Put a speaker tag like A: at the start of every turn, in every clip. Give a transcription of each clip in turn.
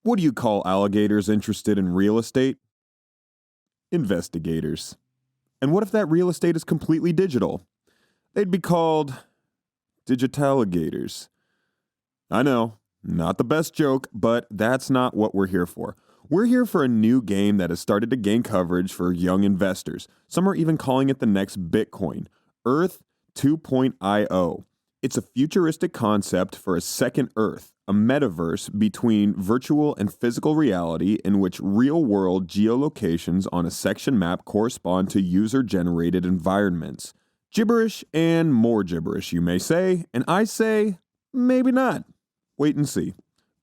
A: What do you call alligators interested in real estate? Investigators. And what if that real estate is completely digital? They'd be called digitaligators. I know, not the best joke, but that's not what we're here for. We're here for a new game that has started to gain coverage for young investors. Some are even calling it the next Bitcoin, Earth 2.io. It's a futuristic concept for a second Earth, a metaverse between virtual and physical reality in which real-world geolocations on a section map correspond to user-generated environments. Gibberish and more gibberish, you may say, and I say, maybe not. Wait and see.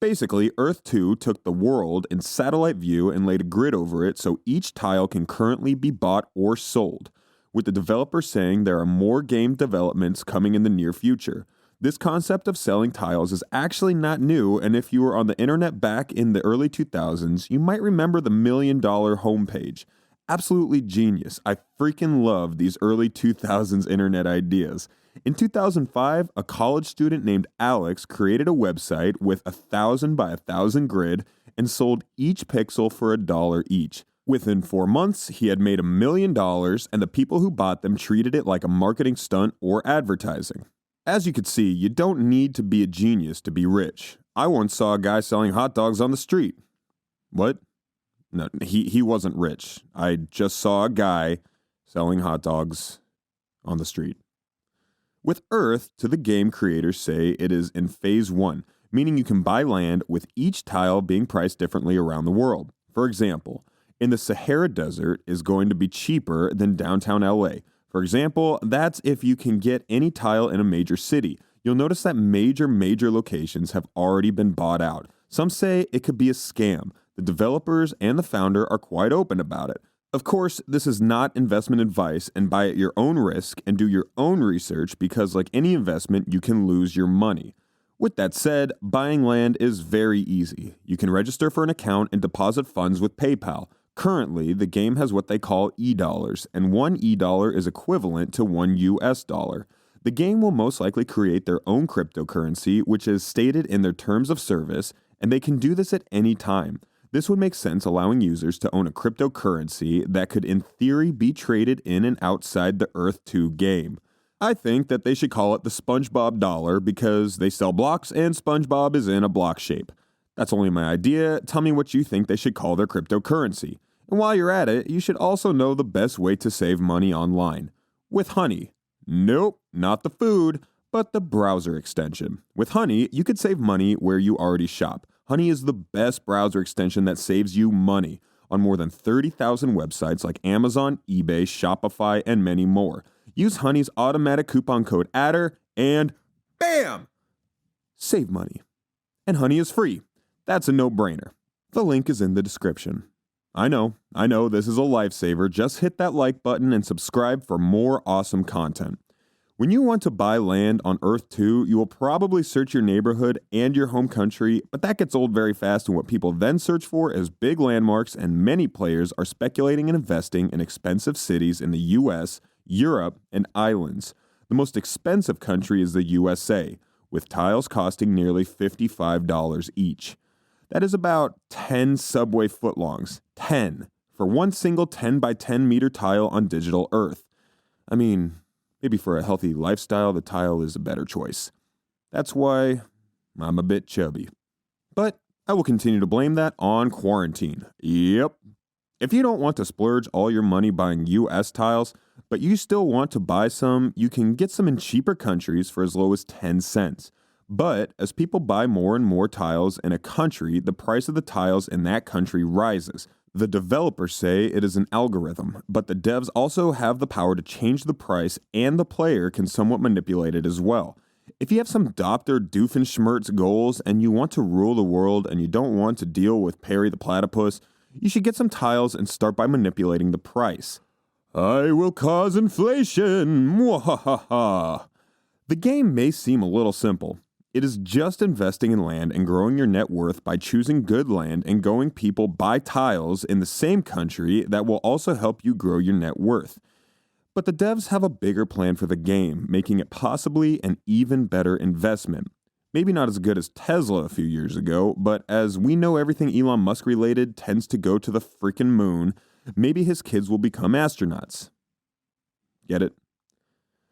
A: Basically, Earth 2 took the world in satellite view and laid a grid over it so each tile can currently be bought or sold, with the developer saying there are more game developments coming in the near future. This concept of selling tiles is actually not new, and if you were on the internet back in the early 2000s, you might remember the $1 million homepage. Absolutely genius. I freaking love these early 2000s internet ideas. In 2005, a college student named Alex created a website with 1,000 by 1,000 grid and sold each pixel for $1 each. Within 4 months, he had made $1 million, and the people who bought them treated it like a marketing stunt or advertising. As you could see, you don't need to be a genius to be rich. I once saw a guy selling hot dogs on the street. What? No, he wasn't rich. I just saw a guy selling hot dogs on the street. With Earth, to the game creators say it is in phase 1, meaning you can buy land with each tile being priced differently around the world. For example, in the Sahara Desert is going to be cheaper than downtown LA. For example, that's if you can get any tile in a major city. You'll notice that major locations have already been bought out. Some say it could be a scam. The developers and the founder are quite open about it. Of course, this is not investment advice, and buy at your own risk and do your own research because like any investment, you can lose your money. With that said, buying land is very easy. You can register for an account and deposit funds with PayPal. Currently, the game has what they call e-dollars, and one e-dollar is equivalent to $1 US. The game will most likely create their own cryptocurrency, which is stated in their terms of service, and they can do this at any time. This would make sense, allowing users to own a cryptocurrency that could in theory be traded in and outside the Earth 2 game. I think that they should call it the SpongeBob dollar because they sell blocks and SpongeBob is in a block shape. That's only my idea. Tell me what you think they should call their cryptocurrency. And while you're at it, you should also know the best way to save money online. With Honey. Nope, not the food, but the browser extension. With Honey, you could save money where you already shop. Honey is the best browser extension that saves you money on more than 30,000 websites like Amazon, eBay, Shopify, and many more. Use Honey's automatic coupon code ADDER and BAM! Save money. And Honey is free. That's a no-brainer. The link is in the description. I know, this is a lifesaver. Just hit that like button and subscribe for more awesome content. When you want to buy land on Earth 2, you will probably search your neighborhood and your home country, but that gets old very fast, and what people then search for is big landmarks, and many players are speculating and investing in expensive cities in the US, Europe, and islands. The most expensive country is the USA, with tiles costing nearly $55 each. That is about 10 subway footlongs. 10. For one single 10 by 10 meter tile on digital Earth. I mean, maybe for a healthy lifestyle, the tile is a better choice. That's why I'm a bit chubby. But I will continue to blame that on quarantine. Yep. If you don't want to splurge all your money buying US tiles, but you still want to buy some, you can get some in cheaper countries for as low as 10 cents. But as people buy more and more tiles in a country, the price of the tiles in that country rises. The developers say it is an algorithm, but the devs also have the power to change the price, and the player can somewhat manipulate it as well. If you have some Dr. Doofenshmirtz goals and you want to rule the world and you don't want to deal with Perry the Platypus, you should get some tiles and start by manipulating the price. I will cause inflation! Mwahaha! The game may seem a little simple. It is just investing in land and growing your net worth by choosing good land and going people buy tiles in the same country that will also help you grow your net worth. But the devs have a bigger plan for the game, making it possibly an even better investment. Maybe not as good as Tesla a few years ago, but as we know everything Elon Musk related tends to go to the freaking moon, maybe his kids will become astronauts. Get it?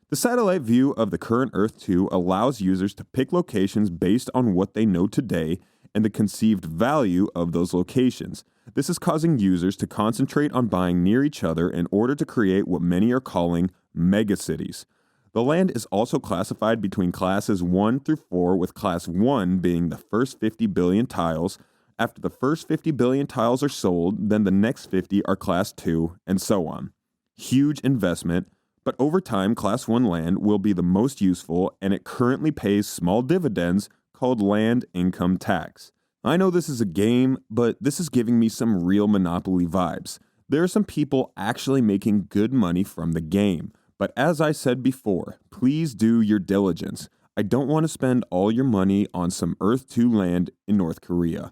A: The satellite view of the current Earth 2 allows users to pick locations based on what they know today and the conceived value of those locations. This is causing users to concentrate on buying near each other in order to create what many are calling megacities. The land is also classified between classes 1 through 4, with class 1 being the first 50 billion tiles. After the first 50 billion tiles are sold, then the next 50 are class 2, and so on. Huge investment, but over time, class 1 land will be the most useful, and it currently pays small dividends called land income tax. I know this is a game, but this is giving me some real Monopoly vibes. There are some people actually making good money from the game. But as I said before, please do your diligence. I don't want to spend all your money on some Earth 2 land in North Korea.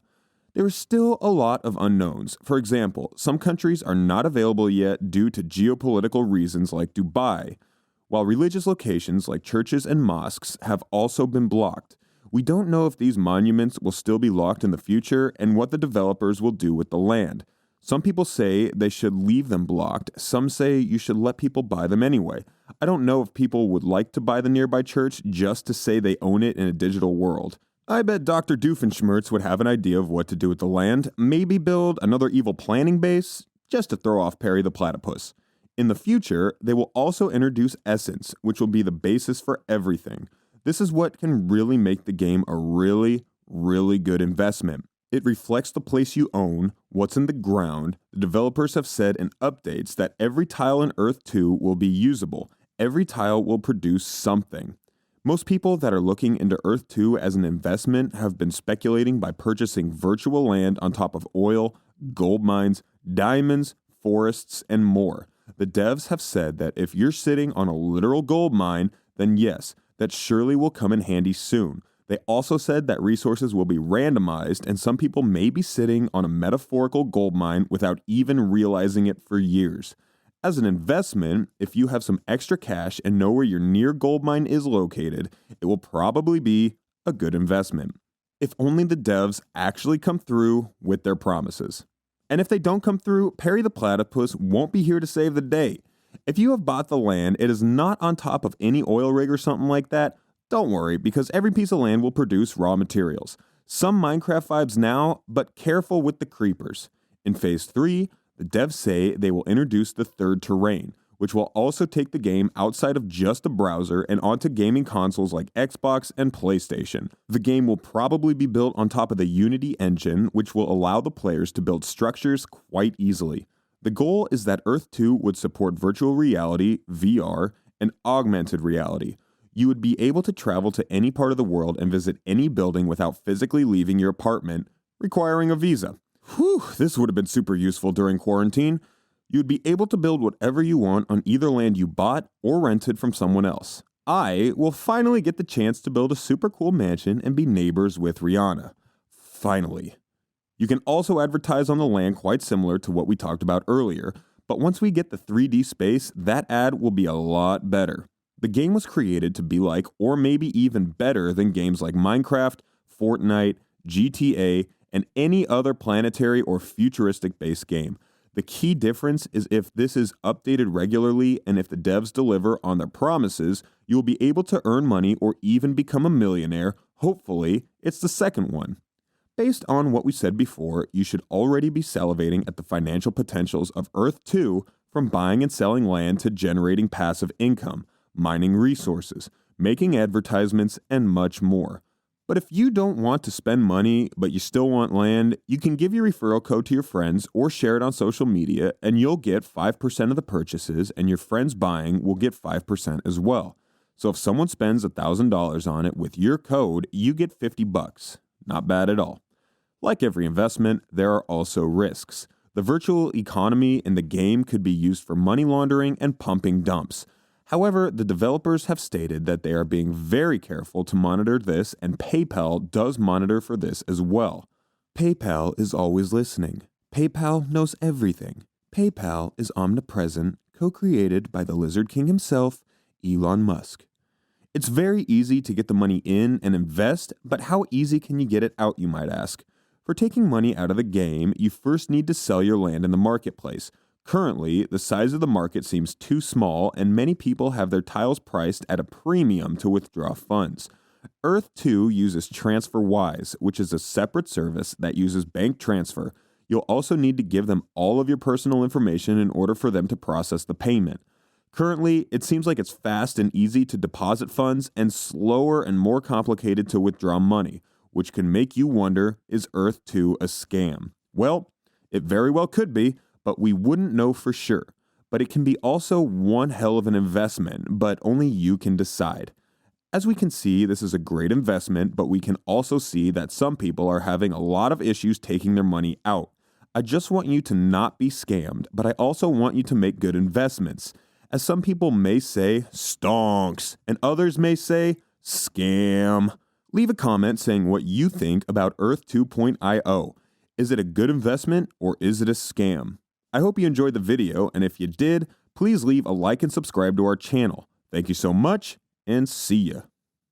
A: There is still a lot of unknowns. For example, some countries are not available yet due to geopolitical reasons like Dubai, while religious locations like churches and mosques have also been blocked. We don't know if these monuments will still be locked in the future and what the developers will do with the land. Some people say they should leave them blocked. Some say you should let people buy them anyway. I don't know if people would like to buy the nearby church just to say they own it in a digital world. I bet Dr. Doofenshmirtz would have an idea of what to do with the land. Maybe build another evil planning base, just to throw off Perry the Platypus. In the future, they will also introduce Essence, which will be the basis for everything. This is what can really make the game a really, really good investment. It reflects the place you own, what's in the ground. The developers have said in updates that every tile in Earth 2 will be usable. Every tile will produce something. Most people that are looking into Earth 2 as an investment have been speculating by purchasing virtual land on top of oil, gold mines, diamonds, forests, and more. The devs have said that if you're sitting on a literal gold mine, then yes, that surely will come in handy soon. They also said that resources will be randomized, and some people may be sitting on a metaphorical gold mine without even realizing it for years. As an investment, if you have some extra cash and know where your near gold mine is located, it will probably be a good investment. If only the devs actually come through with their promises. And if they don't come through, Perry the Platypus won't be here to save the day. If you have bought the land, it is not on top of any oil rig or something like that. Don't worry, because every piece of land will produce raw materials. Some Minecraft vibes now, but careful with the creepers. In Phase 3, the devs say they will introduce the third terrain, which will also take the game outside of just a browser and onto gaming consoles like Xbox and PlayStation. The game will probably be built on top of the Unity engine, which will allow the players to build structures quite easily. The goal is that Earth 2 would support virtual reality, VR, and augmented reality. You would be able to travel to any part of the world and visit any building without physically leaving your apartment, requiring a visa. Whew, this would have been super useful during quarantine. You'd be able to build whatever you want on either land you bought or rented from someone else. I will finally get the chance to build a super cool mansion and be neighbors with Rihanna. Finally. You can also advertise on the land quite similar to what we talked about earlier, but once we get the 3D space, that ad will be a lot better. The game was created to be like, or maybe even better than games like Minecraft, Fortnite, GTA, and any other planetary or futuristic-based game. The key difference is if this is updated regularly and if the devs deliver on their promises, you will be able to earn money or even become a millionaire. Hopefully, it's the second one. Based on what we said before, you should already be salivating at the financial potentials of Earth 2, from buying and selling land to generating passive income, mining resources, making advertisements, and much more. But if you don't want to spend money, but you still want land, you can give your referral code to your friends or share it on social media, and you'll get 5% of the purchases, and your friends buying will get 5% as well. So if someone spends $1,000 on it with your code, you get $50. Not bad at all. Like every investment, there are also risks. The virtual economy in the game could be used for money laundering and pumping dumps. However, the developers have stated that they are being very careful to monitor this, and PayPal does monitor for this as well. PayPal is always listening. PayPal knows everything. PayPal is omnipresent, co-created by the Lizard King himself, Elon Musk. It's very easy to get the money in and invest, but how easy can you get it out, you might ask? For taking money out of the game, you first need to sell your land in the marketplace. Currently, the size of the market seems too small, and many people have their tiles priced at a premium to withdraw funds. Earth 2 uses TransferWise, which is a separate service that uses bank transfer. You'll also need to give them all of your personal information in order for them to process the payment. Currently, it seems like it's fast and easy to deposit funds and slower and more complicated to withdraw money, which can make you wonder, is Earth 2 a scam? Well, it very well could be, but we wouldn't know for sure. But it can be also one hell of an investment, but only you can decide. As we can see, this is a great investment, but we can also see that some people are having a lot of issues taking their money out. I just want you to not be scammed, but I also want you to make good investments. As some people may say, stonks, and others may say, scam. Leave a comment saying what you think about Earth 2.io. Is it a good investment or is it a scam? I hope you enjoyed the video, and if you did, please leave a like and subscribe to our channel. Thank you so much, and see ya.